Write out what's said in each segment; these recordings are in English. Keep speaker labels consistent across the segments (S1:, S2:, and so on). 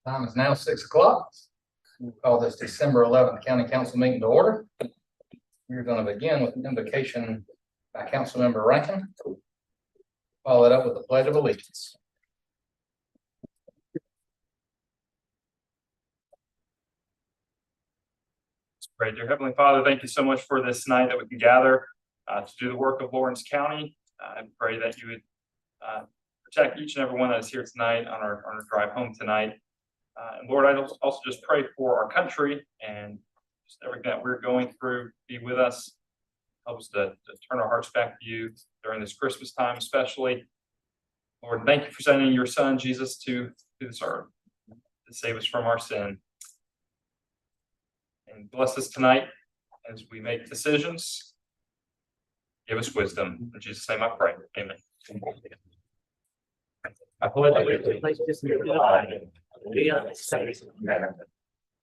S1: Time is now 6 o'clock. We'll call this December 11th County Council meeting to order. We're going to begin with an invocation by Councilmember Rankin. Follow it up with the Pledge of Allegiance.
S2: Great, dear Heavenly Father, thank you so much for this night that we can gather to do the work of Lawrence County. I pray that you would protect each and every one that is here tonight on our drive home tonight. And Lord, I also just pray for our country and just everything that we're going through. Be with us. Help us to turn our hearts back to you during this Christmas time, especially. Lord, thank you for sending your son, Jesus, to this earth to save us from our sin. And bless us tonight as we make decisions. Give us wisdom. In Jesus' name I pray. Amen. I pledge allegiance to the flag of the United States of America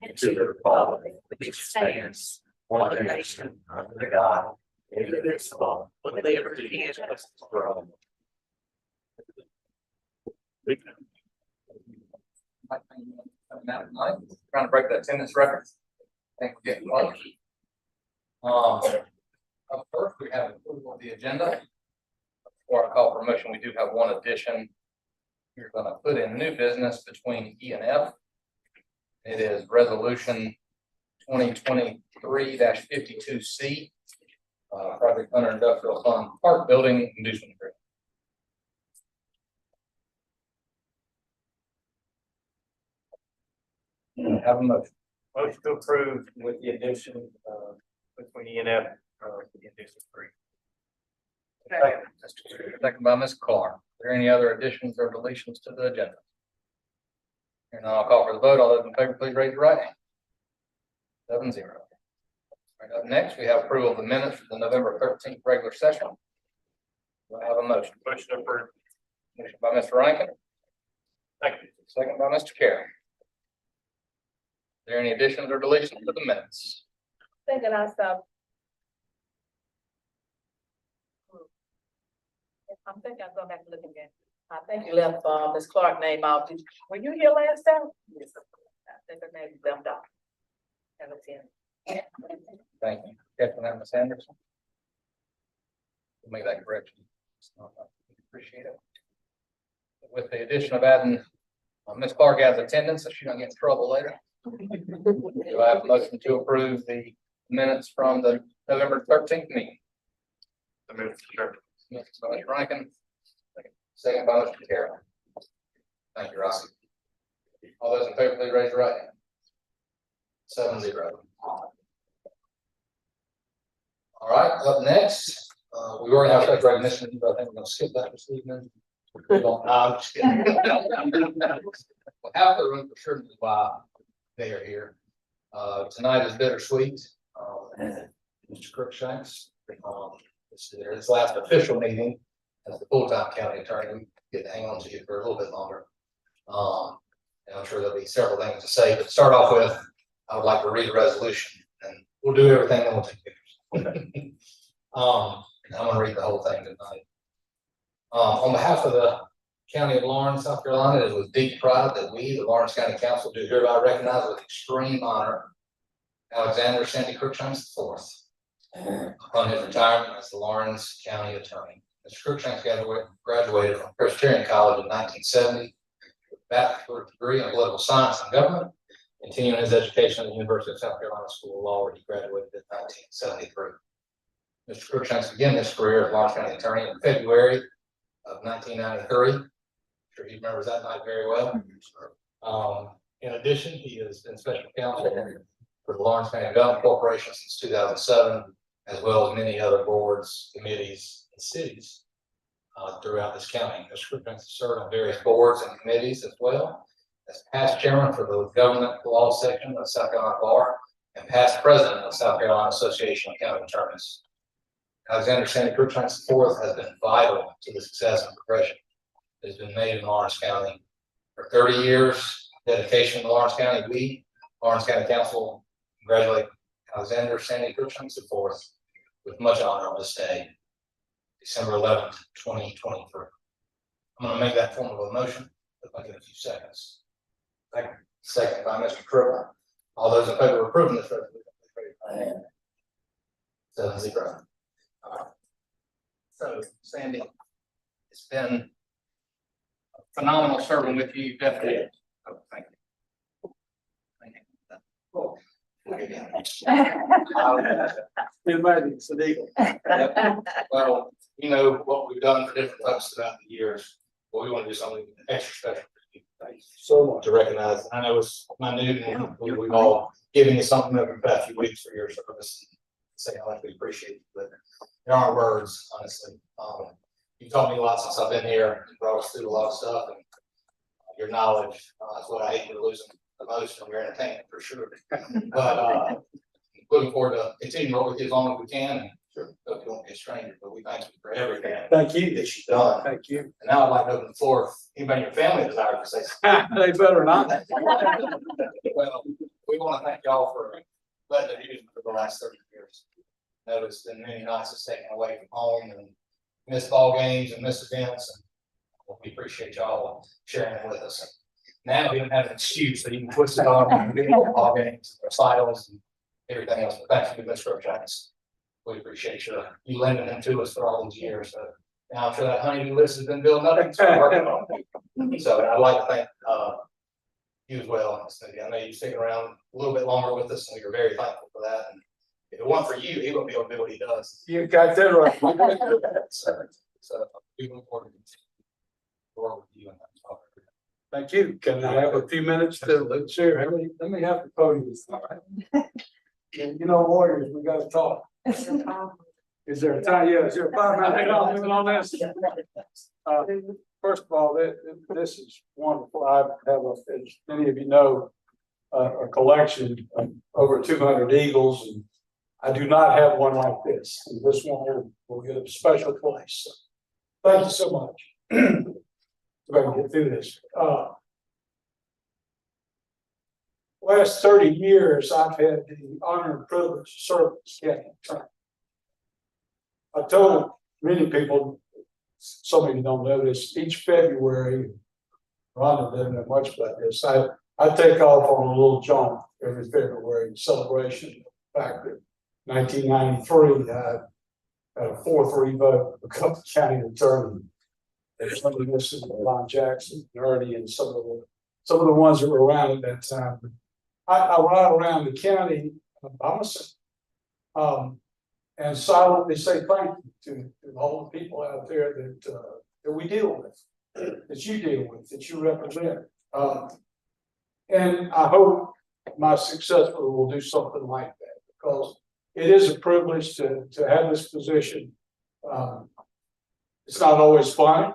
S2: and to the republic which stands one nation under God, indivisible, with liberty and justice for all.
S1: Trying to break that attendance record. I think we're getting close. Up first, we have approval of the agenda. Before I call for a motion, we do have one addition. We're going to put in new business between E and F. It is resolution 2023-52C, project under industrial fund park building inducement agreement. Have a motion.
S3: Motion to approve with the addition between E and F the addition 3.
S1: Second by Ms. Clark. Are there any other additions or deletions to the agenda? Here now I'll call for the vote. All those in favor, please raise your right hand. 7-0. Right, up next, we have approval of the minutes for the November 13th regular session. Do I have a motion?
S3: Motion to approve.
S1: Motion by Mr. Rankin.
S3: Second.
S1: Second by Mr. Carey. Are there any additions or deletions to the minutes?
S4: Thinking I saw. I'm thinking I'll go back and look again. I think you left Ms. Clark name out. Were you here last time? Yes. I think her name was left out. Haven't seen it.
S1: Thank you. Catching that, Ms. Anderson. We'll make that correction. Appreciate it. With the addition of adding Ms. Clark as attendance, so she don't get in trouble later. Do I have a motion to approve the minutes from the November 13th meeting?
S3: The minutes, sure.
S1: Mr. Rankin. Second by Mr. Carey. Thank you, Rossi. All those in favor, please raise your right hand. 7-0. All right, up next, we already have such recognition, but I think we're going to skip that this evening. I'm just kidding. Well, half the room for sure is why they are here. Tonight is bittersweet. Mr. Crookshanks. This is his last official meeting as the full-time county attorney. We get to hang on to you for a little bit longer. And I'm sure there'll be several things to say, but to start off with, I would like to read a resolution, and we'll do everything that will take pictures. I'm going to read the whole thing tonight. On behalf of the County of Lawrence, South Carolina, it is with deep pride that we, the Lawrence County Council, do hereby recognize with extreme honor Alexander Sandy Crookshanks IV upon his retirement as the Lawrence County Attorney. Mr. Crookshanks graduated from Presbyterian College in 1970 with a bachelor's degree in political science and government, continuing his education at the University of South Carolina School of Law, where he graduated in 1973. Mr. Crookshanks began his career as Lawrence County Attorney in February of 1993. I'm sure he remembers that night very well. In addition, he has been special counsel for the Lawrence County Development Corporation since 2007, as well as many other boards, committees, and cities throughout this county. Mr. Crookshanks has served on various boards and committees as well as past chairman for the government law section of South Carolina Bar and past president of South Carolina Association of County Attorneys. Alexander Sandy Crookshanks IV has been vital to the success and progression that has been made in Lawrence County. For 30 years, dedication to Lawrence County, we, Lawrence County Council, congratulate Alexander Sandy Crookshanks IV with much honor on this day, December 11th, 2023. I'm going to make that form of a motion. If I get a few seconds. Second by Mr. Kruger. All those in favor of approving this resolution, please raise your hand. 7-0. So Sandy, it's been phenomenal serving with you, definitely. Oh, thank you. Thank you. Oh, well, you know what we've done for different folks throughout the years, but we want to do something extra special for you. Thank you so much to recognize. I know it's minute, and we've all given you something over the past few weeks for your service. Say how much we appreciate it, but there aren't words, honestly. You taught me a lot since I've been here, and brought us through a lot of stuff, and your knowledge is what I hate to losing the most from your entertainment for sure. But looking forward to continuing to work with you as long as we can, and hope you won't be a stranger, but we thank you for everything.
S5: Thank you.
S1: That you've done.
S5: Thank you.
S1: And now I'd like to open the floor. If anybody in your family desires to say something.
S5: They better not.
S1: Well, we want to thank y'all for letting it use for the last 30 years. I know it's been many nights of staying away from home and missed ball games and missed events. And we appreciate y'all sharing them with us. Now we don't have an excuse that you can twist it on and do ball games, recitals, and everything else. But thank you, Mr. Crookshanks. We appreciate you lending them to us for all these years. So now I'm sure that honeydew list has been building up. So I'd like to thank you as well. I know you stick around a little bit longer with us, and we are very thankful for that. And if it weren't for you, he wouldn't be able to do what he does.
S5: You got that right.
S1: So we look forward to working with you.
S5: Thank you. Can I have a few minutes to share? Let me have the podium. All right. You know, warriors, we got to talk. Is there a time? Yeah, is there a 5-minute comment on this? First of all, this is wonderful. I have, as many of you know, a collection of over 200 eagles, and I do not have one like this. And this one will get a special place. So, thank you so much. If I can get through this. Last 30 years, I've had the honor and privilege to serve as county attorney. I told many people, some of you don't know this, each February, Rhonda doesn't know much about this, I take off on a little jaunt every February in celebration of the fact that 1993, I had a 4-3 vote to become county attorney. And some of this is Lon Jackson, Ernie, and some of the ones that were around at that time. I ride around the county by myself, and silently say thank you to all the people out there that we deal with, that you deal with, that you represent. And I hope my successor will do something like that, because it is a privilege to have this position. It's not always fun.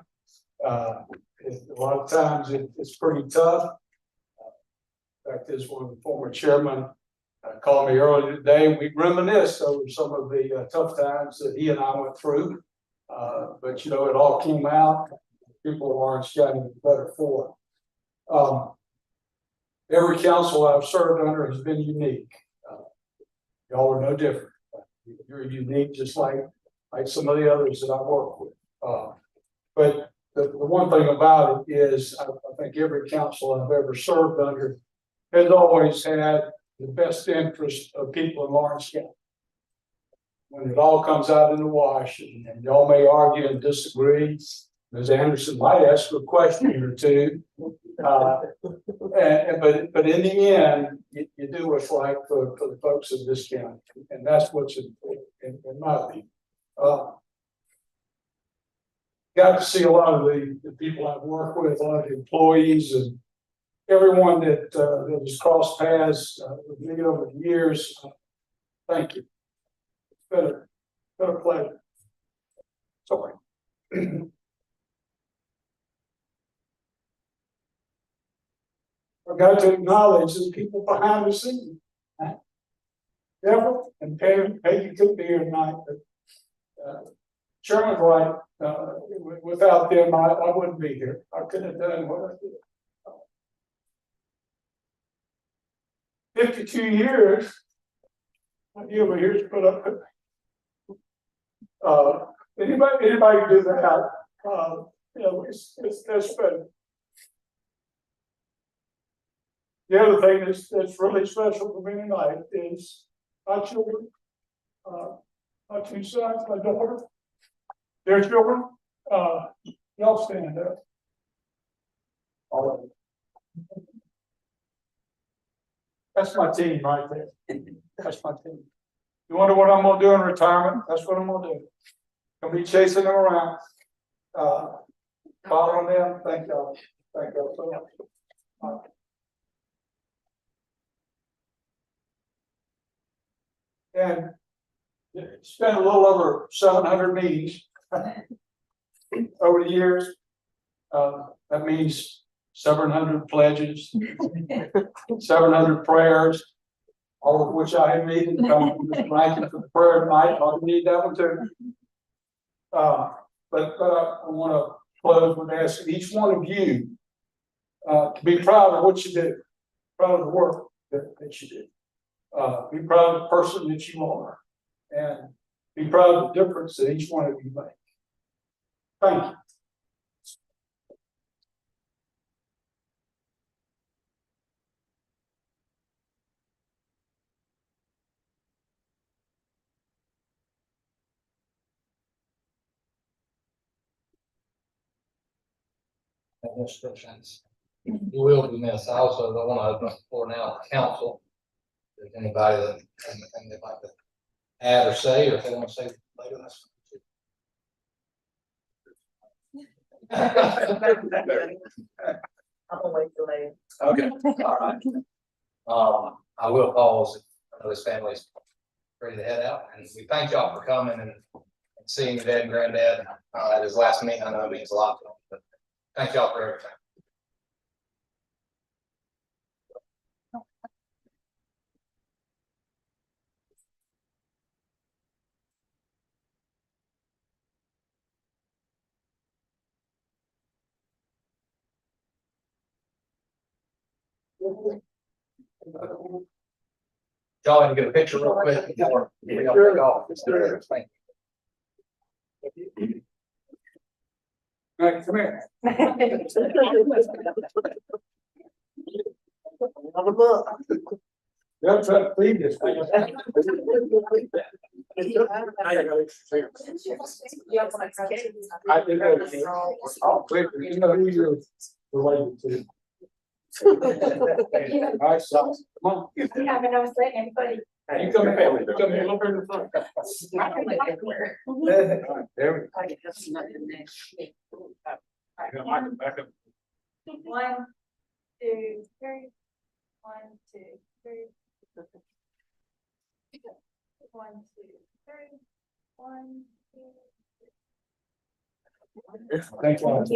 S5: A lot of times it's pretty tough. In fact, is one of the former chairmen called me earlier today. We reminisced over some of the tough times that he and I went through. But you know, it all came out. People of Lawrence County better for it. Every council I've served under has been unique. Y'all are no different. You're unique, just like some of the others that I work with. But the one thing about it is, I think every council I've ever served under has always had the best interest of people in Lawrence County. When it all comes out in the wash, and y'all may argue and disagree, Ms. Anderson might ask a question or two, but in the end, you do what's right for the folks of this county, and that's what's important in my opinion. Got to see a lot of the people I've worked with, a lot of the employees, and everyone that has crossed paths with me over the years. Thank you. It's been a pleasure. Sorry. I've got to acknowledge the people behind the scenes. Deborah and Peggy couldn't be here tonight, but Chairman's right, without them, I wouldn't be here, I couldn't have done what I did. 52 years. You over here to put up. Anybody can do that, you know, it's been. The other thing that's really special for me tonight is my children, my two sons, my daughter, their children, y'all stand up. All of them. That's my team right there. That's my team. You wonder what I'm gonna do in retirement? That's what I'm gonna do. Gonna be chasing them around. Following them. Thank y'all. Thank y'all so much. And spent a little over 700 meetings over the years. That means 700 pledges, 700 prayers, all of which I have needed. Mr. Rankin for the prayer tonight, I'll need that one too. But I want to close with asking each one of you to be proud of what you do, proud of the work that you do. Be proud of the person that you are, and be proud of the difference that each one of you make. Thank you.
S1: Administrations. You will be missed. I also don't want to open up the floor now to council. If there's anybody that has anything they'd like to add or say, or if they want to say later, that's
S4: I'm gonna wait till later.
S1: okay. All right. I will pause. I know his family's ready to head out, and we thank y'all for coming and seeing your dad and granddad at his last meeting. I know it means a lot to them, but thank y'all for everything. Y'all want to get a picture real quick before we all take off? Thank you.
S5: All right, come here. Don't try to feed this thing. I did that. I'll quit. You know who you're related to. All right, so come on.
S6: You haven't noticed that anybody.
S5: You come here. You come here. Look in the front. All right, there we go. Back up.
S6: 1, 2, 3. 1, 2, 3. 1, 2, 3. 1, 2.
S5: Thanks a lot.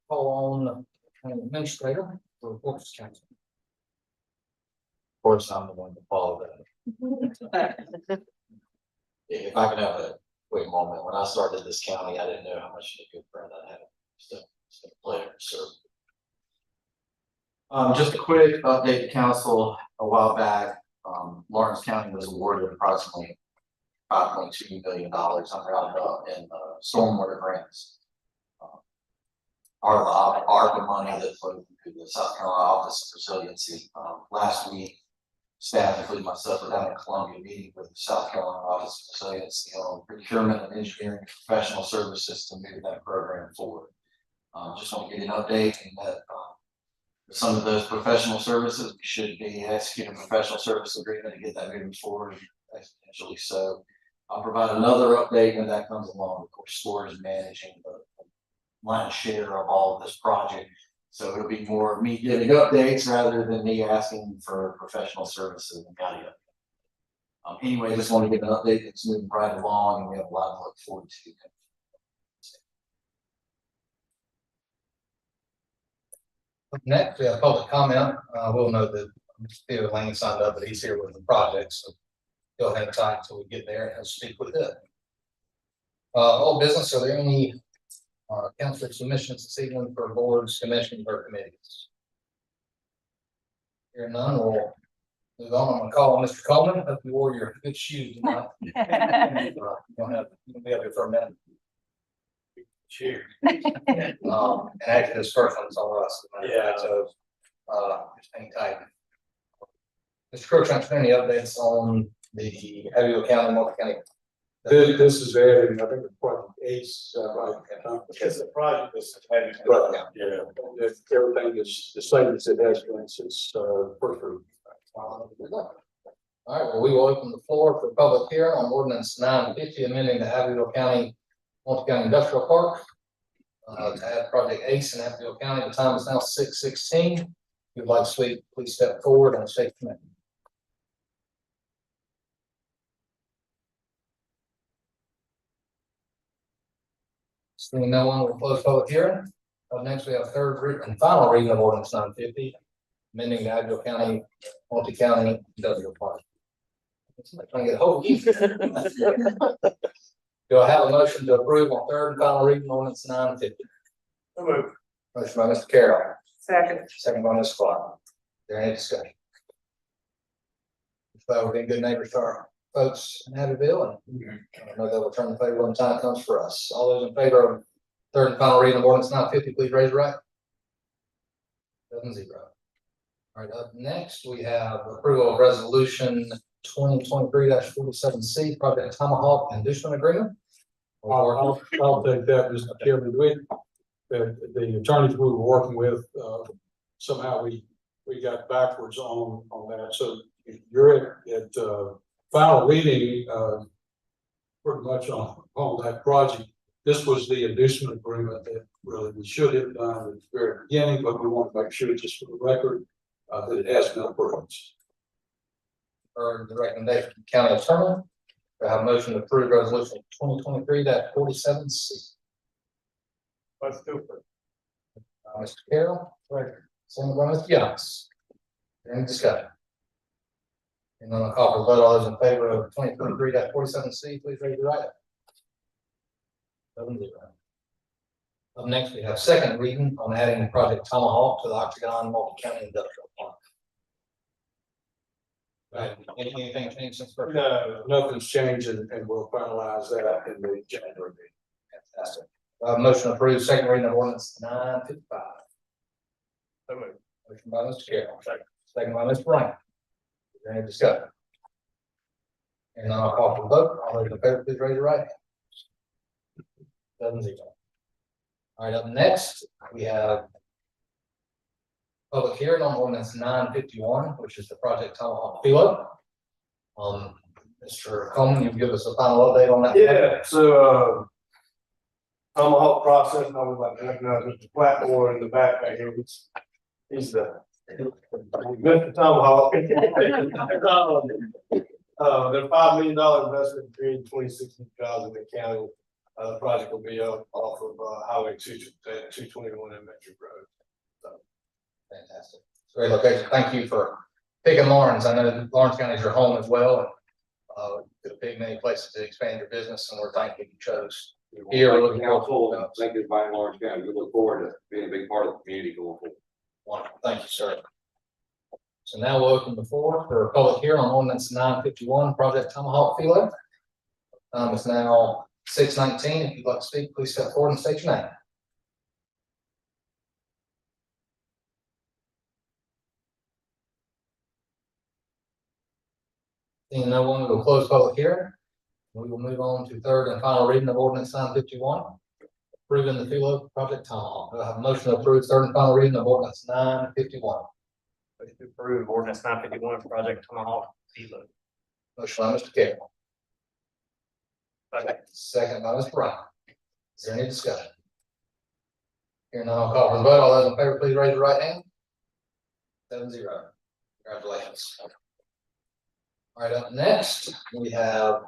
S1: Call on the administrator for reports to council. Of course, I'm the one to follow that.
S7: If I could have a quick moment, when I started this county, I didn't know how much of a good friend I had. So it's a pleasure to serve. Just a quick update to council. A while back, Lawrence County was awarded approximately $5.2 million in stormwater grants. Part of the ARPA money that flowed through the South Carolina Office of Resiliency. Last week, staff, including myself, were down in Columbia meeting with the South Carolina Office of Resiliency on procurement and engineering professional services to move that program forward. Just want to give you an update and that, some of those professional services, we should be executing a professional service agreement to get that moving forward exponentially. So I'll provide another update when that comes along. Of course, SCORE is managing the lion's share of all of this project. So it'll be more me giving updates rather than me asking for professional services and yada yada. Anyway, just want to give an update that's moving right along and we have a lot to look forward to.
S1: Up next, we have public comment. We'll know that Mr. Lane signed up, but he's here with the project, so he'll hang tight until we get there and he'll speak with it. Old business, are there any council submissions this evening for boards, commissions, or committees? Here none, we'll move on. I'm gonna call on Mr. Coleman. Hope you wore your good shoes tonight. You'll be up here for a minute.
S5: Cheers.
S1: And actually, this first one's on us.
S5: Yeah.
S1: So, just hang tight. Mr. Crookshanks, any updates on the Abbeville County, multi-county?
S5: This is adding, I think, the project ACE, right?
S3: It's a project that's heading.
S5: Right, yeah, everything is the same as it has been since, first reading.
S1: All right, well, we will open the floor for public hearing on ordinance 950, amending the Abbeville County multi-county industrial park. To add project ACE in Abbeville County. The time is now 6:16. If you'd like to speak, please step forward and state your name. Seeing no one, will close public hearing. Up next, we have third and final reading of ordinance 950, amending the Abbeville County multi-county industrial park. Somebody trying to get a hold of you. Do I have a motion to approve on third and final reading ordinance 950? Motion by Mr. Carroll. Second by Ms. Clark. Is there any discussion? We're being good neighbors to our folks in Abbeville, and I know they will turn the favor when the time comes for us. All those in favor of third and final reading of ordinance 950, please raise your right. 7-0. All right, up next, we have approval of resolution 2023-47C, project Tomahawk inducement agreement.
S5: I'll take that, Mr. Chairman. The attorneys we were working with, somehow we got backwards on that. So you're at final reading, pretty much on that project. This was the inducement agreement that really we should have done at the very beginning, but we want to make sure, just for the record, that it has been approved.
S1: For the recommendation from county attorney, I have a motion to approve resolution 2023-47C.
S3: Let's do it.
S1: Mr. Carroll, second by Mr. Youngs. Any discussion? And then I'll call for the vote. All those in favor of 2023-47C, please raise your right hand. 7-0. Up next, we have second reading on adding project Tomahawk to the Octagon multi-county industrial park. Anything changed since first?
S5: No, nothing's changed, and we'll finalize that in the January meeting.
S1: Fantastic. Motion approved, second reading of ordinance 955. Motion by Mr. Carroll. Second by Mr. Ryan. Is there any discussion? And then I'll call for the vote. All those in favor, please raise your right hand. 7-0. All right, up next, we have public hearing on ordinance 951, which is the project Tomahawk Philo. Mr. Coleman, you give us a final update on that?
S3: Yeah, so, Tomahawk process, I would like to recognize Mr. Flatmore in the back here. He's the Mr. Tomahawk. Their $5 million investment between 26 jobs in the county. The project will be off of Highway 221 and Metro Road.
S1: Fantastic. Great location. Thank you for picking Lawrence. I know Lawrence County is your home as well. And could have picked many places to expand your business, and we're thankful you chose here. We're looking forward to
S8: Thank you, by Lawrence County. We look forward to being a big part of the community going forward.
S1: Wonderful. Thank you, sir. So now we'll open the floor for a public hearing on ordinance 951, project Tomahawk Philo. It's now 6:19. If you'd like to speak, please step forward and state your name. Seeing no one, we will close public hearing. We will move on to third and final reading of ordinance 951. approving the FILO project Tomahawk. Do I have a motion to approve third and final reading of ordinance 951?
S9: Motion to approve ordinance 951 for project Tomahawk FILO.
S1: Motion by Mr. Carroll,
S9: Second.
S1: second by Mr. Brown. Is there any discussion? Here none, I'll call for the vote. All those in favor, please raise your right hand. 7-0. Congratulations. All right, up next, we have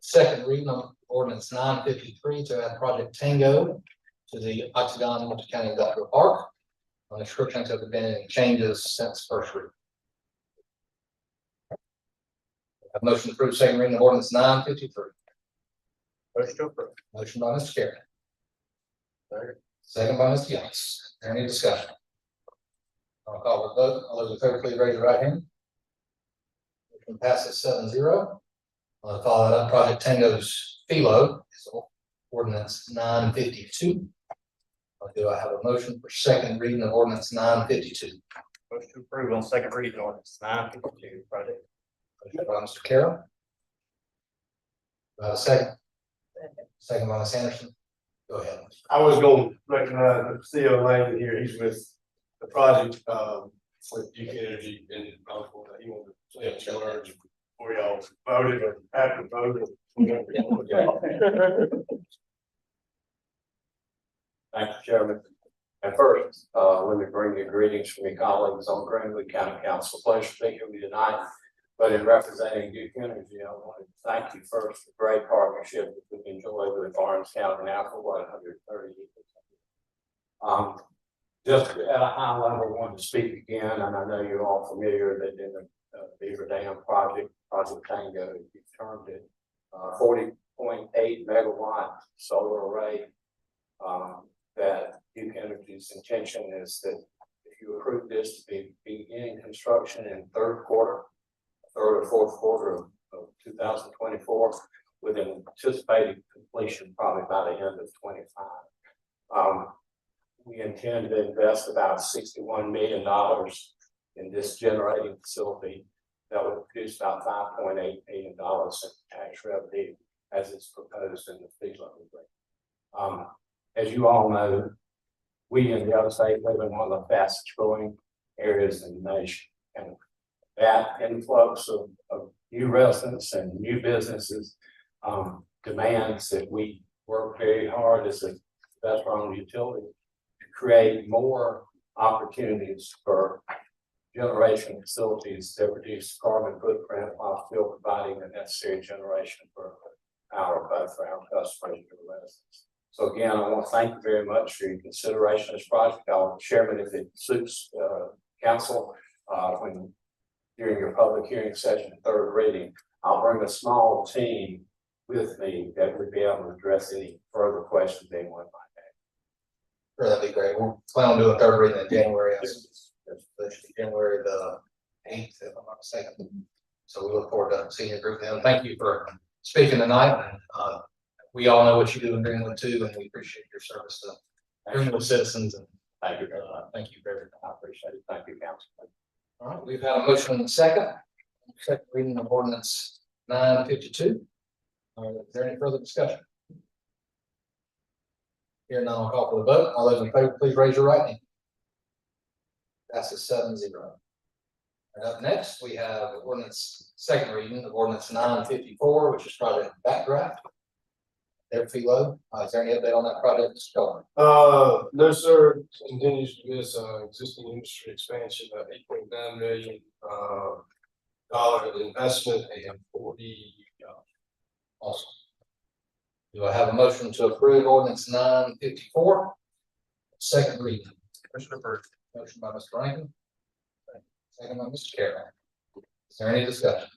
S1: second reading of ordinance 953 to add project Tango to the Octagon Multi-County Industrial Park. On descriptions have there been any changes since first reading? A motion to approve second reading of ordinance 953.
S9: Motion to approve.
S1: Motion by Mr. Carey. Second by Mr. Yates. Is there any discussion? I'll call for the vote. All those in favor, please raise your right hand. Motion passes 7-0. I'll follow that up. Project Tango's FILO is ordinance 952. Do I have a motion for second reading of ordinance 952?
S9: Motion to approve on second reading ordinance 952 project.
S1: Motion by Mr. Carroll. Do I have a second? Second by Ms. Anderson. Go ahead.
S3: I was gonna recognize Mr. Theo Lane here, he's with the project, with Duke Energy, and he wanted to say a few words before y'all voted or after voted.
S8: Thank you, Chairman. And first, let me bring you greetings from your colleagues on Greenwood County Council. Pleasure to be here with you tonight. But in representing Duke Energy, I want to thank you first for the great partnership that we've enjoyed with Orange County now for 130 years. Just at a high level, I want to speak again, and I know you're all familiar that in the Beaver Dam project Tango, you termed it 40.8 megawatt solar array. That Duke Energy's intention is that if you approve this to be beginning construction in third or fourth quarter of 2024, with an anticipated completion probably by the end of 25. We intend to invest about $61 million in this generating facility that will produce about $5.8 million in tax revenue as it's proposed in the FILO agreement. As you all know, we in the other state live in one of the fastest growing areas in the nation. And that influx of new residents and new businesses demands that we work very hard as a veteran utility to create more opportunities for generation facilities that reduce carbon footprint while still providing the necessary generation for power both for our customers and the residents. So again, I want to thank you very much for your consideration of this project. I'll Chairman, if it suits council, when during your public hearing session, third reading, I'll bring a small team with me that would be able to address any further questions anyone might have.
S1: Sure, that'd be great. We'll plan on doing third reading in January. January the 8th, if I'm not mistaken. So we look forward to seeing your group then. Thank you for speaking tonight. We all know what you do in Greenwood too, and we appreciate your service to Greenwood citizens. And
S8: Thank you.
S1: thank you very much.
S8: I appreciate it. Thank you, Council.
S1: All right, we've had a motion and a second reading of ordinance 952. Is there any further discussion? Here now, I'll call for the vote. All those in favor, please raise your right hand. Passes 7-0. And up next, we have ordinance second reading of ordinance 954, which is project Backdraft. Their FILO. Is there any update on that project, Mr. Keller?
S3: No, sir, continues to be this existing industry expansion of $8.9 million investment and 40.
S1: Awesome. Do I have a motion to approve ordinance 954? Second reading.
S2: Motion approved.
S1: Motion by Mr. Rankin. Second by Mr. Carroll. Is there any discussion?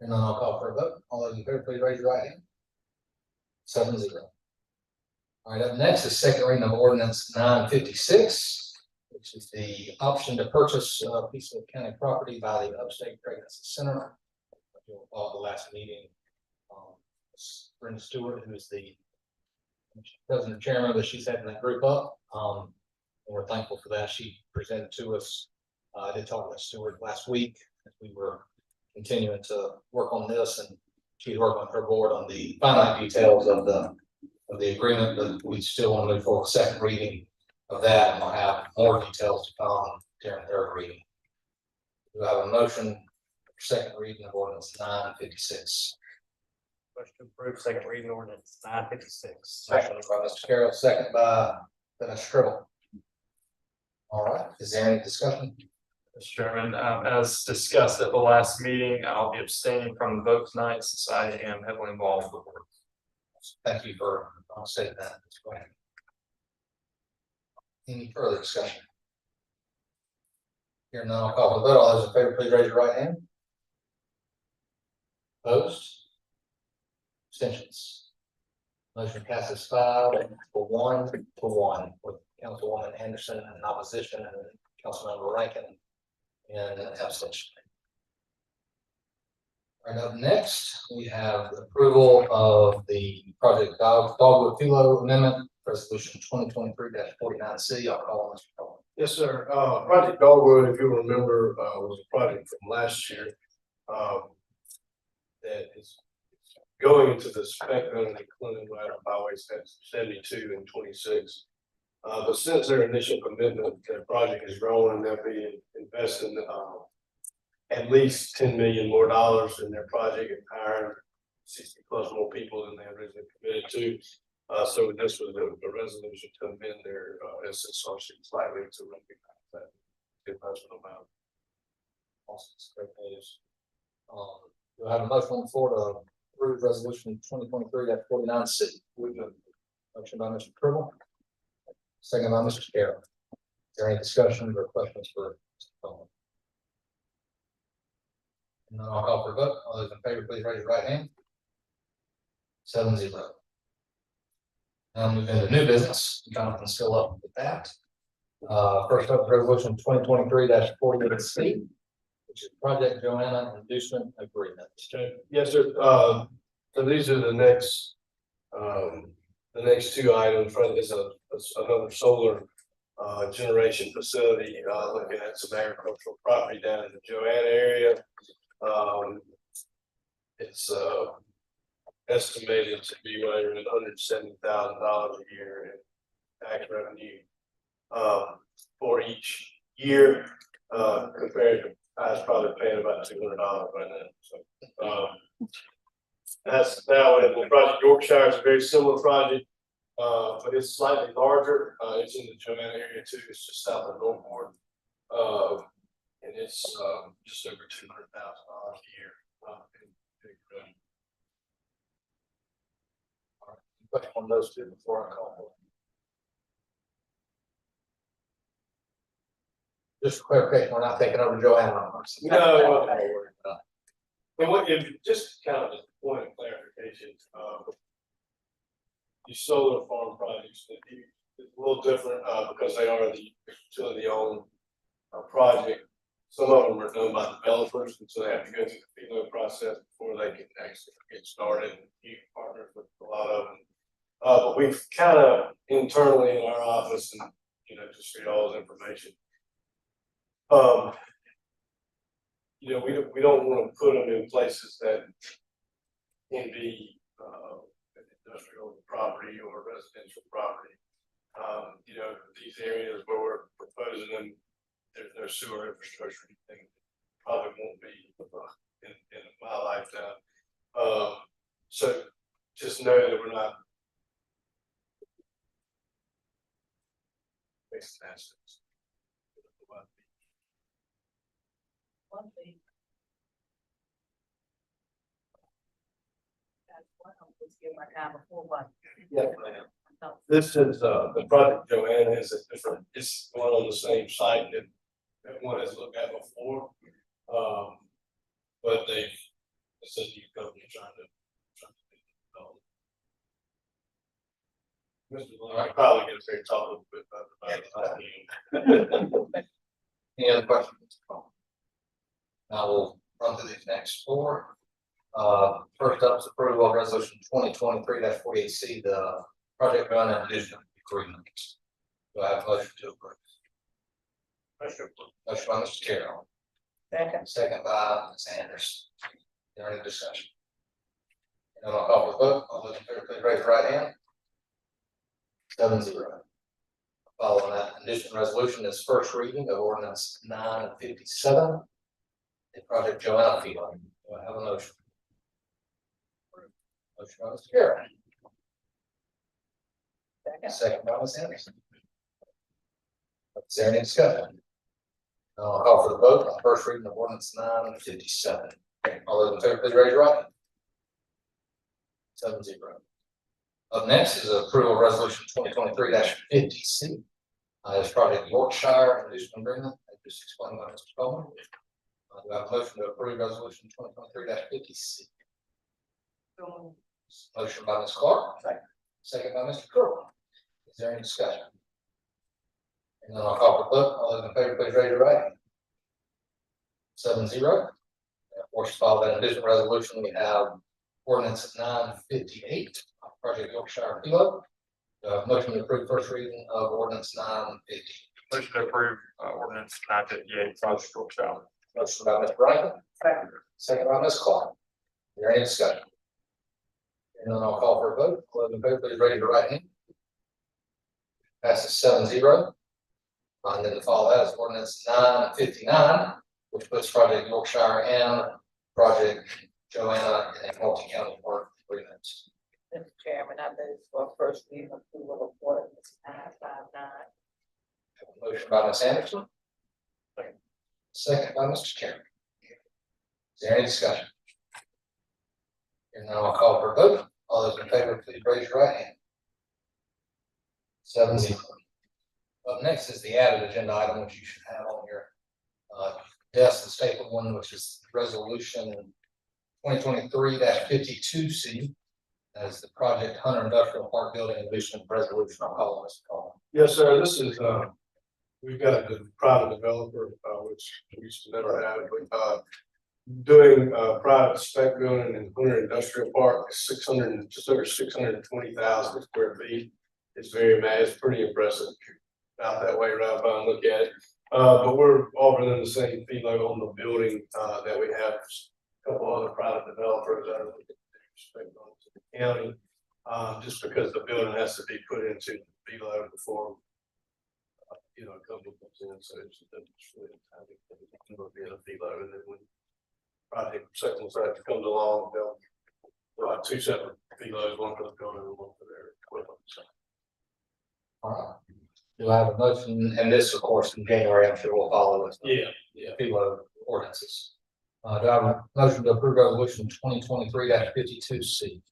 S1: And then I'll call for a vote. All those in favor, please raise your right hand. 7-0. All right, up next is second reading of ordinance 956, which is the option to purchase a piece of county property by the Upstate Pregnancy Center. You'll recall the last meeting, Brenda Stewart, who is the president and chairman, but she's heading that group up. And we're thankful for that. She presented to us. I did talk with Stewart last week as we were continuing to work on this, and she's working with her board on the finite details of the of the agreement, but we still want to move forward with second reading of that, and we'll have more details to come during third reading. Do I have a motion for second reading of ordinance 956?
S9: Motion to approve second reading ordinance 956.
S1: Motion by Mr. Carroll, second by Mr. Tribble. All right, is there any discussion?
S2: Mr. Chairman, as discussed at the last meeting, I'll be abstaining from the vote tonight since I am heavily involved with the work.
S1: Thank you for stating that. That's great. Any further discussion? Here none, I'll call for the vote. All those in favor, please raise your right hand. Opposed? Abstentions? Motion passes 5-1 with Councilwoman Anderson in opposition and Councilmember Rankin in abstention. All right, up next, we have the approval of the project Dogwood Philo Amendment, Resolution 2023-49C. I'll call on Mr. Cohen.
S3: Yes, sir. Project Dogwood, if you remember, was a project from last year. That is going into the spectrum and including right on highways 72 and 26. But since their initial commitment, the project is growing, they'll be investing, at least $10 million more in their project and hiring 60+ more people than they originally committed to. So this was a resolution to amend their SSRC slightly to recognize that investment amount.
S1: Awesome, it's great news. Do I have a motion on the floor to approve resolution 2023-49C? Motion by Mr. Tribble. Second by Mr. Carroll. Is there any discussion or questions for Mr. Cohen? And then I'll call for a vote. All those in favor, please raise your right hand. 7-0. Now move into new business. Jonathan's still up with that. First up, resolution 2023-48C, which is Project Joanna Inducement Agreement.
S3: Yes, sir. So these are the next two items. Front is another solar generation facility, looking at some agricultural property down in the Joanna area. It's estimated to be right around $170,000 a year in tax revenue for each year, compared to I was probably paying about $200 right now. So that's now the project Yorkshire is a very similar project, but it's slightly larger. It's in the Joanna area too. It's just south of Northport, and it's just over $200,000 a year.
S1: Question on those two before I call. Just clarification, we're not taking over Joanna.
S3: No. But what if just kind of a point of clarification, these solar farm projects, it's a little different because they are the utility-owned project. Some of them are done by developers, and so they have to go through the FEMA process before they can actually get started. You partner with a lot of them, but we've kind of internally in our office, and just for y'all's information. We don't want to put them in places that can be industrial property or residential property. These areas where we're proposing them, there's no sewer infrastructure, anything probably won't be in my lifetime. So just know that we're not fixing assets.
S4: One thing. That's one of them, let's give my time before one.
S3: Yeah, ma'am. This is the project Joanna is a different, it's one on the same site that one has looked at before. But it's a new company trying to Mr. Long, I probably get a fair talk a little bit about it.
S1: Any other questions? Now we'll run through these next four. First up is approval of resolution 2023-48C, the project Joanna Inducement Agreement. Do I have a motion to approve? Motion by Mr. Carroll. Second by Ms. Anderson. Is there any discussion? And I'll call for the vote. All those in favor, please raise your right hand. 7-0. Following that condition resolution is first reading of ordinance 957. The project Joanna Field. Do I have a motion? Motion by Mr. Carroll,
S4: Second.
S1: second by Ms. Anderson. Is there any discussion? I'll call for the vote on first reading of ordinance 957. All those in favor, please raise your right hand. 7-0. Up next is approval of resolution 2023-50C. This project Yorkshire Inducement Agreement, just explained by Mr. Coleman. Do I have a motion to approve resolution 2023-50C? Motion by Ms. Clark. Second by Mr. Curl. Is there any discussion? And then I'll call for the vote. All those in favor, please raise your right hand. 7-0. Of course, to follow that additional resolution, we have ordinance 958, project Yorkshire Philo. Motion to approve first reading of ordinance 950.
S2: Motion to approve ordinance 958, project Yorkshire.
S1: Motion by Mr. Rankin. Second by Ms. Clark. Is there any discussion? And then I'll call for a vote. All those in favor, please raise your right hand. Passes 7-0. And then to follow that is ordinance 959, which puts project Yorkshire and project Joanna in multi-county work agreements.
S4: Mr. Chairman, I move for first reading approval of ordinance 959.
S1: Motion by Ms. Anderson. Second by Mr. Chairman. Is there any discussion? And now I'll call for a vote. All those in favor, please raise your right hand. 7-0. Up next is the added agenda item, which you should have on your desk, the staple one, which is resolution 2023-52C. That is the project Hunter Industrial Park Building Addition Resolution. I'll call on Mr. Coleman.
S3: Yes, sir, this is, we've got a private developer, which we used to never have, but, doing, private spec building in Hunter Industrial Park, just over 620,000 square feet. It's very nice, pretty impressive. Out that way, right by and look at it. But we're offering them the same fee load on the building, that we have a couple other private developers that are looking to spec on to the county. Just because the building has to be put into fee load before, a couple comes in, so it's really time to be in a fee load, and then when project second side comes along, they'll have two separate fee loads, one for the building and one for their equipment. So.
S1: All right. Do I have a motion? And this, of course, in January, I'm sure we'll follow this.
S3: Yeah.
S1: FEMA ordinances. Do I have a motion to approve resolution 2023-52C?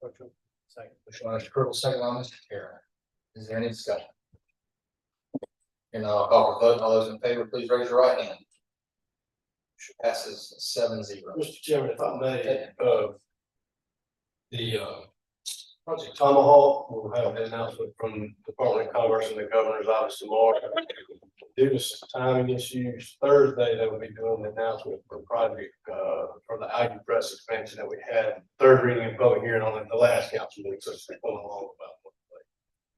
S3: Second.
S1: Motion by Mr. Kirtle, second by Mr. Carroll. Is there any discussion? And I'll call for vote. All those in favor, please raise your right hand. Motion passes 7-0.
S3: Mr. Chairman, if I may, the Project Tomahawk will have an announcement from Department of Commerce and the governor's office tomorrow. Due to some timing issues, Thursday they will be doing the announcement for project for the ID Press expansion that we had third reading and public hearing on at the last council meeting, so it's going along about one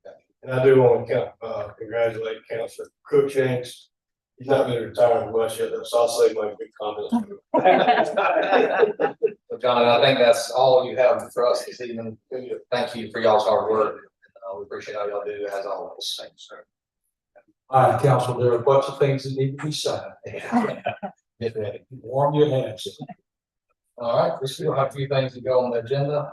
S3: day. And I do want to congratulate Councilor Cruikshanks. He's not been retired much yet, so I'll save my big comments.
S1: So John, I think that's all you have for us this evening. Thank you for y'all's hard work. We appreciate all y'all do as always. Thanks, sir.
S5: All right, council, there are a bunch of things that need to be said. Warm your hands.
S1: All right, we still have a few things to go on the agenda.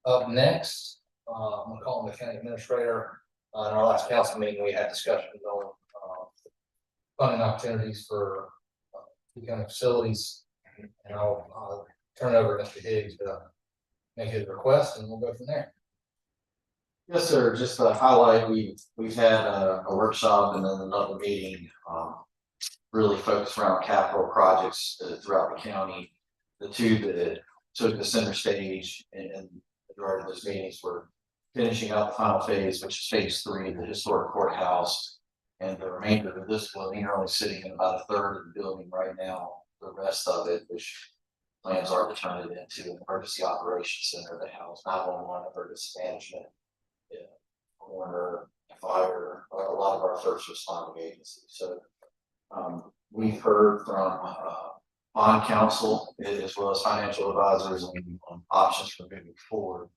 S1: Up next, I'm gonna call on the county administrator. In our last council meeting, we had discussions on funding opportunities for county facilities. And I'll turn it over to Mr. Higgs to make his request, and we'll go from there.
S7: Yes, sir. Just to highlight, we've had a workshop and then another meeting, really focused around capital projects throughout the county. The two that took the center stage and the majority of those meetings were finishing out the final phase, which is phase 3 of the historic courthouse. And the remainder of this building are only sitting in about a third of the building right now. The rest of it, which plans are to turn it into an emergency operations center to house 911 emergency management, coroner, fire, a lot of our first responding agencies. So we've heard from bond counsel as well as financial advisors on options for moving forward.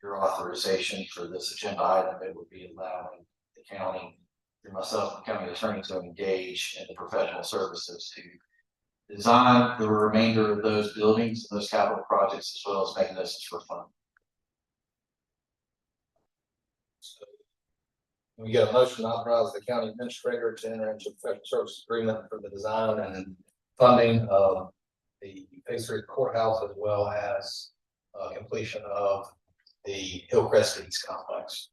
S7: your authorization for this agenda item, it would be allowing the county, through myself, the county attorney, to engage in the professional services to design the remainder of those buildings, those capital projects, as well as mechanisms for funding.
S1: We get a motion to authorize the county administrator to enter into a professional services agreement for the design and funding of the Phase 3 courthouse, as well as completion of the Hillcrest East complex.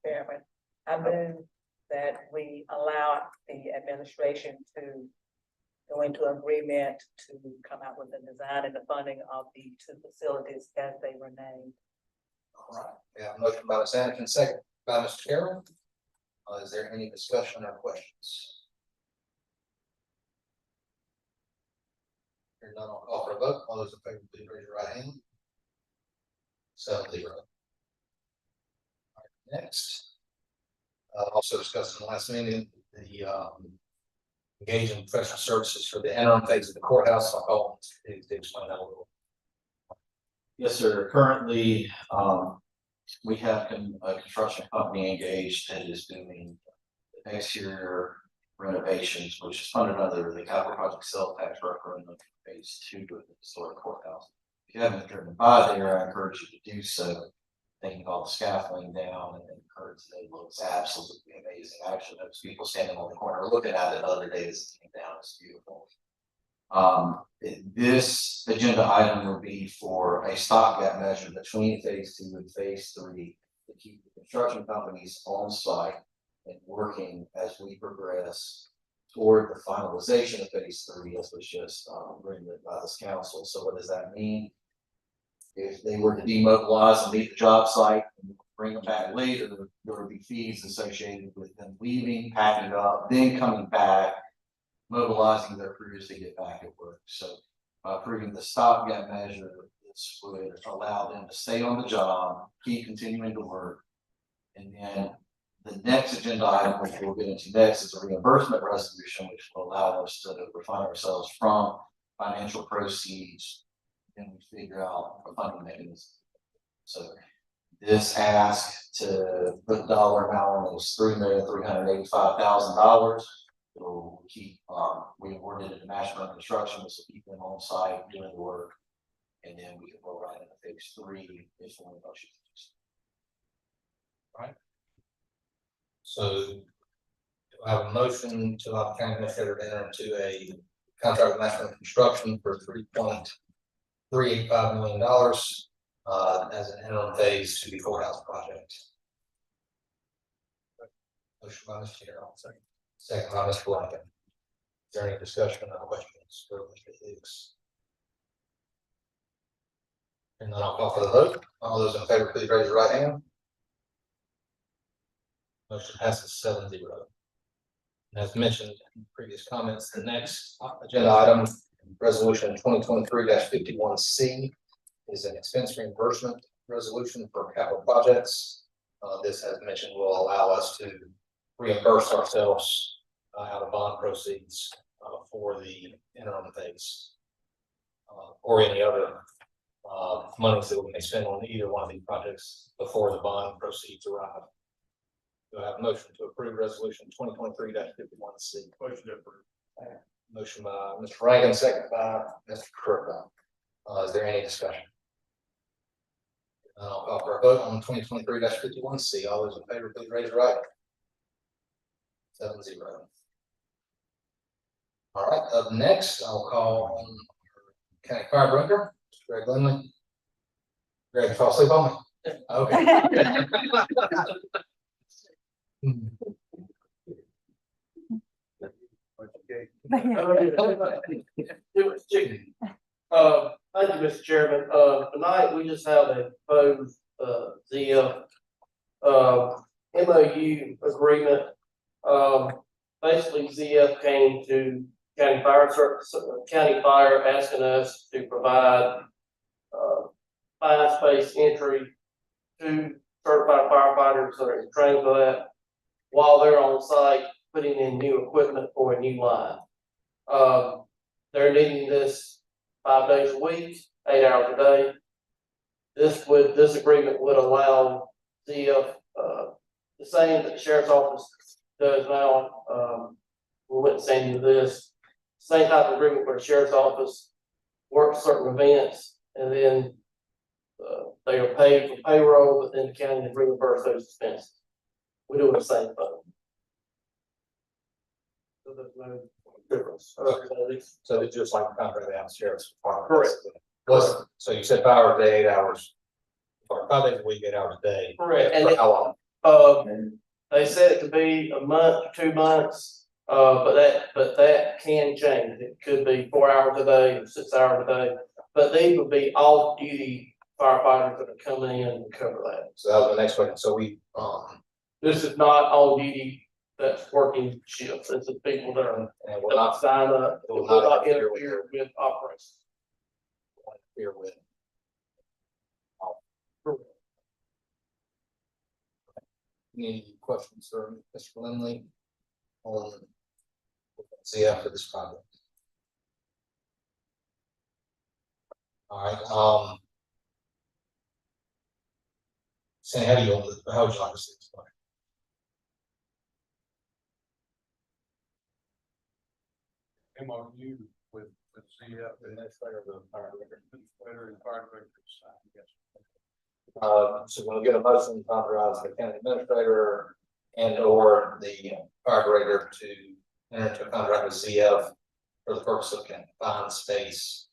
S4: Chairman, I move that we allow the administration to go into agreement to come out with the design and the funding of the two facilities as they were named.
S1: All right, we have a motion by Ms. Anderson, second by Mr. Carroll. Is there any discussion or questions? Hearing none, I'll call for a vote. All those in favor, please raise your right hand. 7-0. All right, next. Also discussed in the last meeting, the engage in professional services for the interim phase of the courthouse. I'll call to explain that a little.
S7: Yes, sir. Currently, we have a construction company engaged that is doing the exterior renovations, which is funded under the capital project sales tax referendum phase 2 of the historic courthouse. If you haven't driven by there, I encourage you to do so. Taking all the scaffolding down and encourage it. It looks absolutely amazing. Actually, those people standing on the corner looking at it the other day as it came down. It's beautiful. This agenda item will be for a stopgap measure between phase 2 and phase 3 to keep the construction companies on site and working as we progress toward the finalization of phase 3, as was just written by this council. So what does that mean? If they were to demobilize and leave the job site and bring them back later, there would be fees associated with them leaving, packing up, then coming back, mobilizing their crews to get back at work. So by approving the stopgap measure, this would allow them to stay on the job, keep continuing to work. And then the next agenda item, which we'll get into next, is a reimbursement resolution, which will allow us to refund ourselves from financial proceeds. And we figure out a funding mechanism. So this ask to put the dollar amount on is $3,385,000. It'll keep, we awarded it to National Construction, which will keep them on site doing the work. And then we can roll right into phase 3 if one of us.
S1: Right. So do I have a motion to allow the county administrator to enter into a contract with National Construction for $3.385 million as an interim phase to the courthouse project? Motion by Mr. Carroll, second by Mr. Lincoln. Is there any discussion or questions for Mr. Hicks? And then I'll call for the vote. All those in favor, please raise your right hand. Motion passes 7-0. And as mentioned in previous comments, the next agenda item, resolution 2023-51C, is an expense reimbursement resolution for capital projects. This, as mentioned, will allow us to reimburse ourselves out of bond proceeds for the interim phase or any other monies that we may spend on either one of these projects before the bond proceeds arrive. Do I have a motion to approve resolution 2023-51C?
S3: Motion to approve.
S1: Motion by Mr. Rankin, second by Mr. Kirkland. Is there any discussion? I'll call for a vote on 2023-51C. All those in favor, please raise your right. 7-0. All right, up next, I'll call on County Fire Director, Mr. Greg Lindley. Greg, fall asleep on me? Okay.
S10: It was chicken. Thank you, Mr. Chairman. Tonight we just have a proposed, ZF, MOU agreement. Basically ZF came to County Fire asking us to provide, fire space entry to certified firefighters that are trained for that while they're on site putting in new equipment for a new line. They're needing this 5 days a week, 8 hours a day. this agreement would allow the same that the sheriff's office does now. We went to this, same type of agreement where the sheriff's office works certain events and then they are paid for payroll, but then the county is reimburse those expenses. We do the same thing. So there's no difference.
S1: So it's just like a contract out sheriff's department.
S10: Correct.
S1: Was, so you said 5 hours a day, 8 hours, or 5 days a week, 8 hours a day.
S10: Correct. And
S1: For how long?
S10: they said it could be a month, 2 months, but that can change. It could be 4 hours a day, 6 hours a day. But these would be off-duty firefighters that are coming in and cover that.
S1: So that was the next question. So we,
S10: This is not on-duty that's working shifts. This is people that are
S1: and we'll not
S10: sign up,
S1: It will
S10: will
S1: not
S10: not
S1: interfere with-
S10: interfere with operations.
S1: interfere with. Any questions for Mr. Lindley? On CF for this project? All right, Sandy, how would you like to see this plan?
S5: MOU with CF, the administrator of the fire administrator and fire directors,
S1: So we'll get a motion to authorize the county administrator and or the fire director to enter into a contract with CF for the purpose of confined space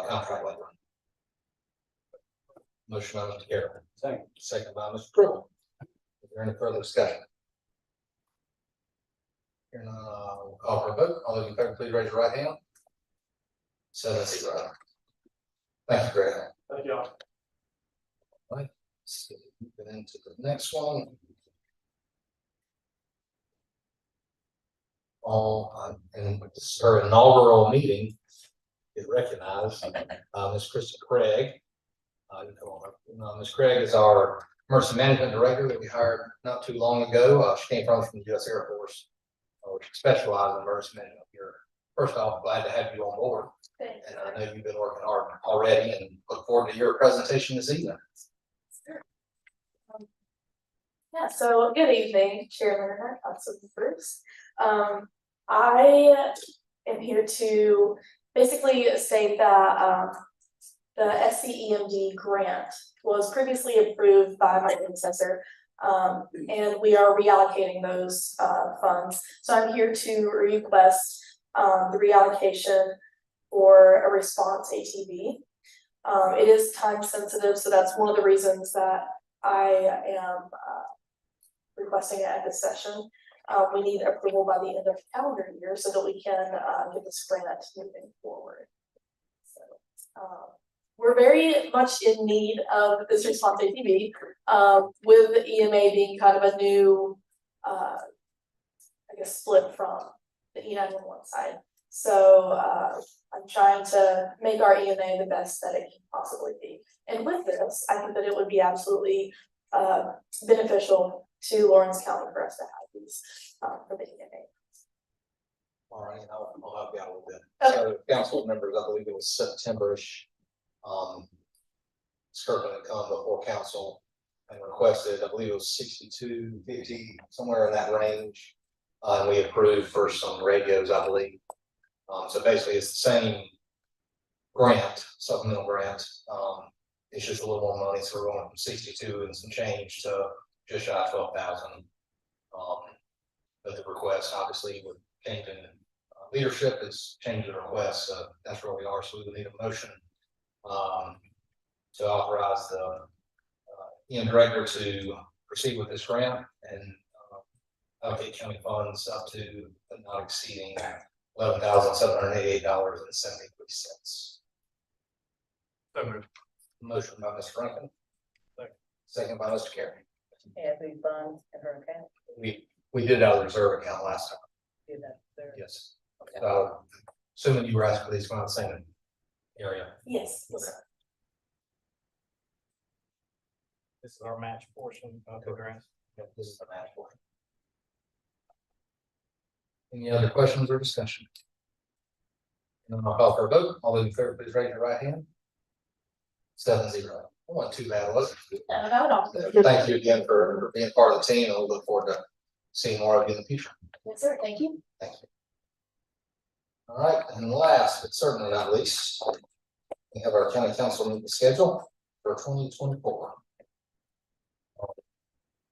S1: contract labor. Motion by Mr. Carroll. Second by Mr. Pruitt. Is there any further discussion? Here none, we'll call for a vote. All those in favor, please raise your right hand. 7-0. Thank you, Greg.
S10: Thank y'all.
S1: So get into the next one. And this is her inaugural meeting. Get recognized, Ms. Krista Craig. Ms. Craig is our emergency management director that we hired not too long ago. She came from the U.S. Air Force, which specializes in emergency management here. First off, glad to have you on board.
S6: Thanks.
S1: And I know you've been working hard already and look forward to your presentation this evening.
S6: Yeah, so good evening, Chair Lerner, Council members. I am here to basically state that the SCEMD grant was previously approved by my predecessor, and we are reallocating those funds. So I'm here to request the reallocation for a response ATV. It is time sensitive, so that's one of the reasons that I am requesting it at this session. We need approval by the end of the calendar year so that we can get this grant moving forward. So we're very much in need of this response ATV, with the EMA being kind of a new, I guess, split from the E911 side. So I'm trying to make our EMA the best that it can possibly be. And with this, I think that it would be absolutely beneficial to Lawrence County for us to have these for the EMA.
S1: All right, I'll help you out a little bit.
S6: Okay.
S1: So council members, I believe it was September-ish. Skirvin had come before council and requested, I believe it was 6250, somewhere in that range. And we approved for some radios, I believe. So basically it's the same grant, supplemental grant. It's just a little more money, so we're going from 62 and some change to just shy of 12,000. But the request, obviously, with changing leadership, is changing the request. So that's where we are. So we would need a motion to authorize the EM director to proceed with this grant and allocate county funds up to but not exceeding $11,788.73.
S2: So moved.
S1: Motion by Mr. Franklin. Second by Mr. Carey.
S4: And these funds in her account,
S1: We did it out of the reserve account last time.
S4: do that there.
S1: Yes. Assuming you were asking for these from the same area.
S6: Yes.
S9: This is our match portion of the grant.
S1: This is the match for it. Any other questions or discussion? And then I'll call for a vote. All those in favor, please raise your right hand. 7-0. wasn't too bad, was it?
S6: Not at all.
S1: Thank you again for being part of the team, and we look forward to seeing more of you in the future.
S6: Yes, sir, thank you.
S1: Thank you. All right, and last, but certainly not least, we have our county council meeting schedule for 2024.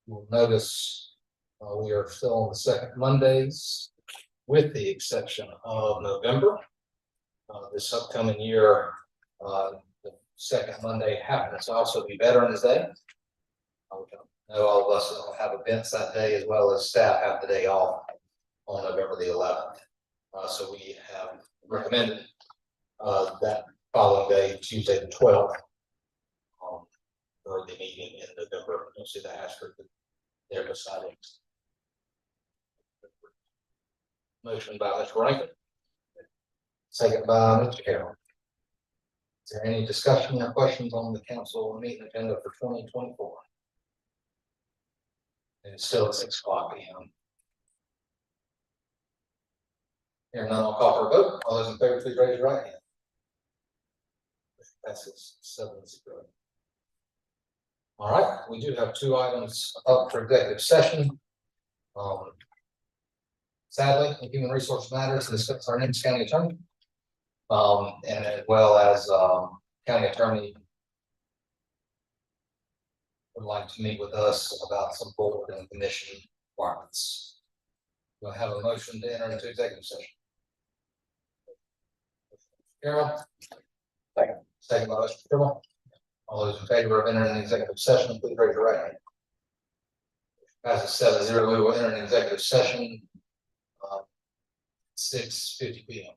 S1: You'll notice we are still on the second Mondays, with the exception of November. This upcoming year, the second Monday happens to also be Veterans Day. I know all of us will have events that day, as well as staff have the day off on November the 11th. So we have recommended that following day, Tuesday the 12th. For the meeting in November. You'll see the asterisk there beside it. Motion by Mr. Rankin. Second by Mr. Carroll. Is there any discussion or questions on the council meeting agenda for 2024? It's still at 6:00 p.m. Hearing none, I'll call for a vote. All those in favor, please raise your right hand. Passes 7-0. All right, we do have 2 items up for executive session. Sadly, in Human Resource Matters, to discuss our next county attorney. And as well as county attorney would like to meet with us about some board and commission requirements. Do I have a motion to enter into executive session? Carol? Second by Mr. Trimble. All those in favor of entering an executive session, please raise your right hand. Passes 7-0. We will enter an executive session 6:50 p.m.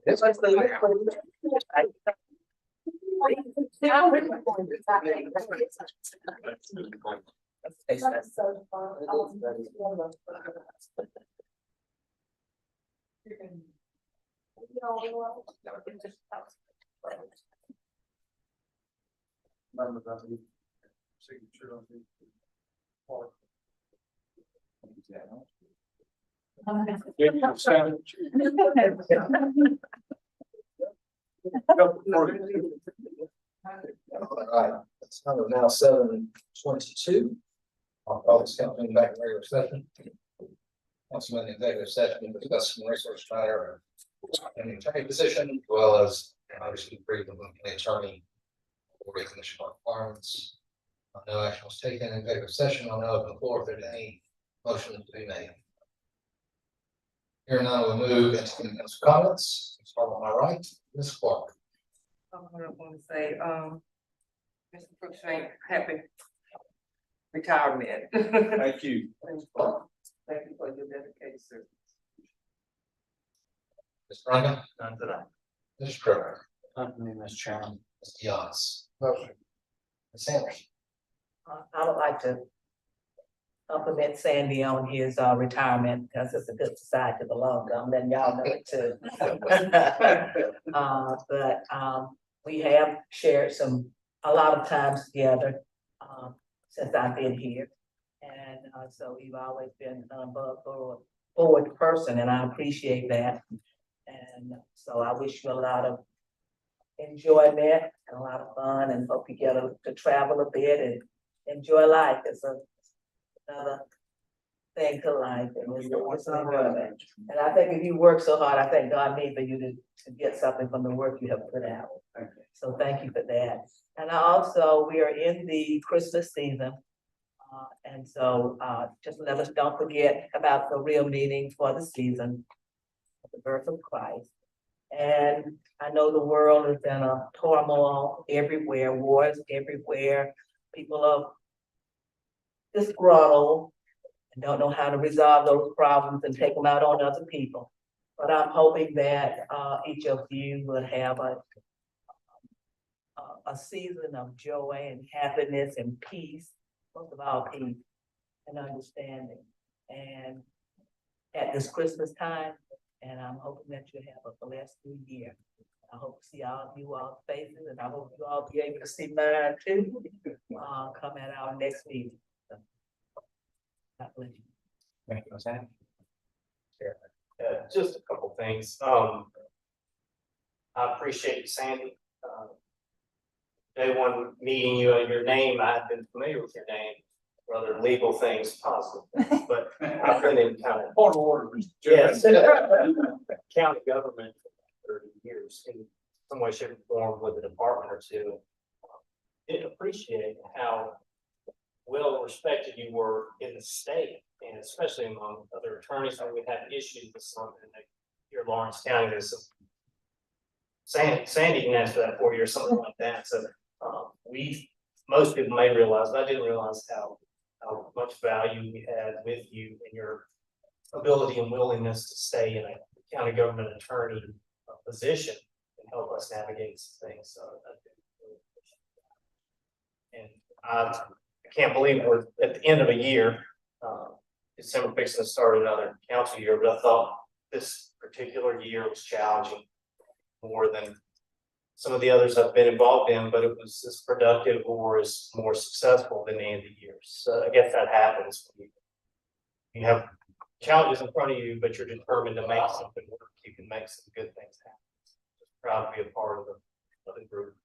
S4: This was the.
S6: That's so fun.
S1: All right, it's now 7:22. I'll call this company back in regular session. Also in the executive session, to discuss some resource matter and the attorney position, as well as obviously briefing with the attorney for recognition of requirements. No action was taken in executive session. I'll now open the floor if there's any motion to be made. Here now we'll move into council comments. Start on my right, Ms. Clark.
S11: I want to say, Mr. Cruikshank, happy retirement.
S5: Thank you.
S11: Thank you for your dedicated service.
S1: Ms. Brandon,
S2: None tonight.
S1: Mr. Trevor,
S7: Mr. Chairman.
S1: Ms. Giannis. Motion. Ms. Sanders.
S4: I would like to compliment Sandy on his retirement, because it's a good society to belong to. I'm letting y'all know it too. But we have shared a lot of times together since I've been here. And so you've always been an above board person, and I appreciate that. And so I wish you a lot of enjoyment and a lot of fun, and hope you get to travel a bit and enjoy life. It's another thing to life. And it's an enjoyment. And I think if you work so hard, I think God made for you to get something from the work you have put out. So thank you for that. And we are in the Christmas season. And so just let us don't forget about the real meaning for the season, the birth of Christ. And I know the world is in a turmoil everywhere, wars everywhere. People are disgruntled and don't know how to resolve those problems and take them out on other people. But I'm hoping that each of you will have a season of joy and happiness and peace, most of all peace and understanding. And at this Christmas time, and I'm hoping that you have a blessed new year. I hope to see all of you all faces, and I hope you all be able to see mine too. Come at our next meeting. God bless you.
S1: Thank you, Ms. Sanders.
S9: Just a couple things. I appreciate you, Sandy. Day one meeting you and your name, I've been familiar with your name, for other legal things possible, but I've been in kind of.
S5: Point of order, Mr.
S9: Yes.
S5: Chairman.
S9: County government for 30 years in some way, shape, or form with a department or two. Didn't appreciate how well respected you were in the state, and especially among other attorneys when we had issues with something. Here in Lawrence County, there's some Sandy can answer that for you or something like that. So most people may realize, but I didn't realize how much value we had with you and your ability and willingness to stay in a county government attorney position and help us navigate some things. So and I can't believe we're at the end of a year. December fixing to start another council year, but I thought this particular year was challenging more than some of the others I've been involved in, but it was as productive or as more successful than any of the years. So I guess that happens when you have challenges in front of you, but you're determined to make something work. You can make some good things happen. Just proud to be a part of the group.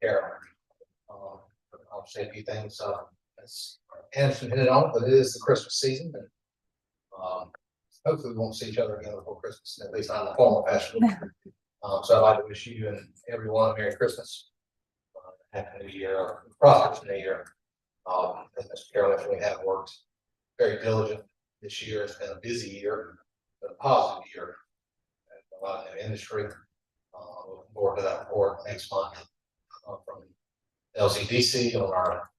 S1: Karen. I'll say a few things. As Anderson hit it on, but it is the Christmas season, and hopefully we won't see each other again before Christmas, at least not in a formal fashion. So I'd like to wish you and everyone a Merry Christmas, Happy New Year, or prosperous New Year. As Mr. Carroll, we have worked very diligent this year. It's been a busy year, but a positive year. And a lot of the industry. Looking forward to that report next month from LCDC on our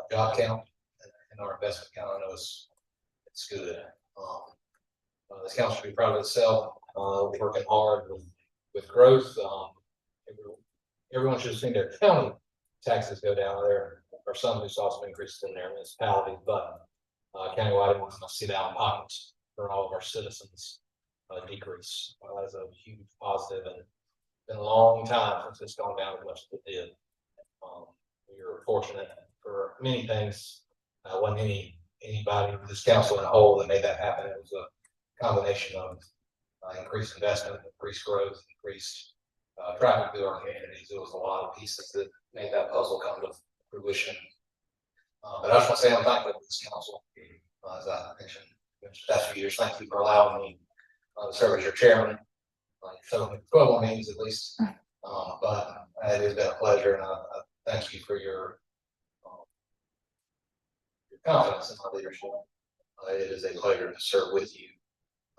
S1: job count and our investment count. I know it's good. This council should be proud of itself. working hard with growth. Everyone should have seen their county taxes go down. There are some who saw some increases in their municipalities, but countywide, we want to see that in pockets for all of our citizens decrease. That is a huge positive, and been a long time since it's gone down as much as it did. We were fortunate for many things. Wasn't anybody in this council in a whole that made that happen. It was a combination of increased investment, increased growth, increased traffic through our communities. It was a lot of pieces that made that puzzle come to fruition. But I just want to say I'm thankful for this council. As I mentioned the past few years, thank you for allowing me to serve as your chairman. So 12 meetings at least. But it has been a pleasure, and I thank you for your confidence in my leadership. It is a pleasure to serve with you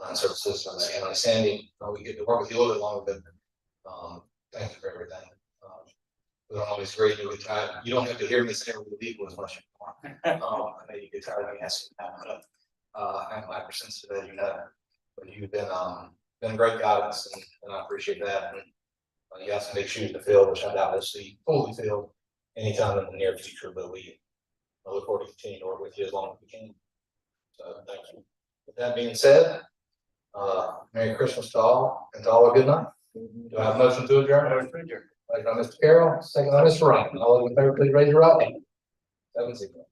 S1: and serve the citizens. And Sandy, we get to work with you a little bit longer, but thank you for everything. We don't always agree to it. You don't have to hear me say it with people as much as you want. I know you get tired of me asking that, but I'm hypersensitive, as you know. But you've been great guidance, and I appreciate that. And you have some big shoes to fill, which I doubt we'll see fully filled anytime in the near future, but I look forward to continuing to work with you as long as we can. So thank you. With that being said, Merry Christmas to all, and to all a good night. Do I have a motion to adjourn? Motion to adjourn. Motion by Mr. Carroll, second by Mr. Ryan. All those in favor, please raise your right hand. 7-0.